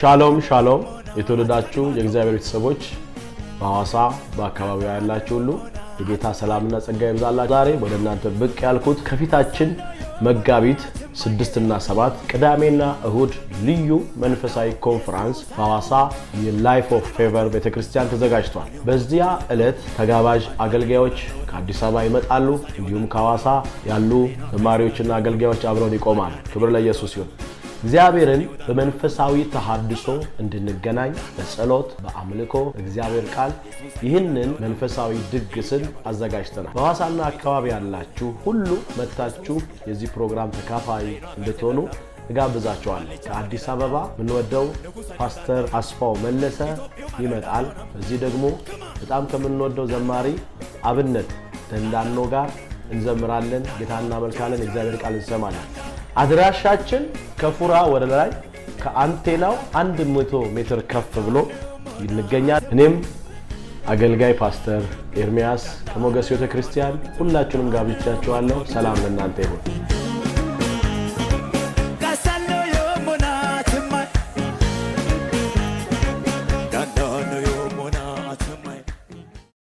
ሻሎም ሻሎም የተወደዳችሁ የእግዚአብሔር ቤተሰቦች በሐዋሳ በአካባቢው ያላችሁ ሁሉ የጌታ ሰላምና ጸጋ ይብዛላችሁ። ዛሬ ወደ እናንተ ብቅ ያልኩት ከፊታችን መጋቢት 6 እና 7 ቅዳሜና እሁድ ልዩ መንፈሳዊ ኮንፈረንስ በሐዋሳ የላይፍ ኦፍ ፌቨር ቤተክርስቲያን ተዘጋጅቷል። በዚያ ዕለት ተጋባዥ አገልጋዮች ከአዲስ አበባ ይመጣሉ። እንዲሁም ከሐዋሳ ያሉ ዘማሪዎችና አገልጋዮች አብረውን ይቆማሉ። ክብር ለኢየሱስ ይሁን። እግዚአብሔርን በመንፈሳዊ ተሐድሶ እንድንገናኝ በጸሎት በአምልኮ እግዚአብሔር ቃል ይህንን መንፈሳዊ ድግስን አዘጋጅተናል። በሐዋሳና አካባቢ ያላችሁ ሁሉ መጥታችሁ የዚህ ፕሮግራም ተካፋይ እንድትሆኑ እጋብዛችኋለሁ። ከአዲስ አበባ ምንወደው ፓስተር አስፋው መለሰ ይመጣል። በዚህ ደግሞ በጣም ከምንወደው ዘማሪ አብነት ደንዳኖ ጋር እንዘምራለን። ጌታና መልካለን እግዚአብሔር ቃል እንሰማለን። አድራሻችን ከፉራ ወደ ላይ ከአንቴናው 100 ሜትር ከፍ ብሎ ይገኛል። እኔም አገልጋይ ፓስተር ኤርሚያስ ከሞገስ ቤተክርስቲያን ሁላችሁንም ጋብቻችኋለሁ። ሰላም ለእናንተ ይሁን።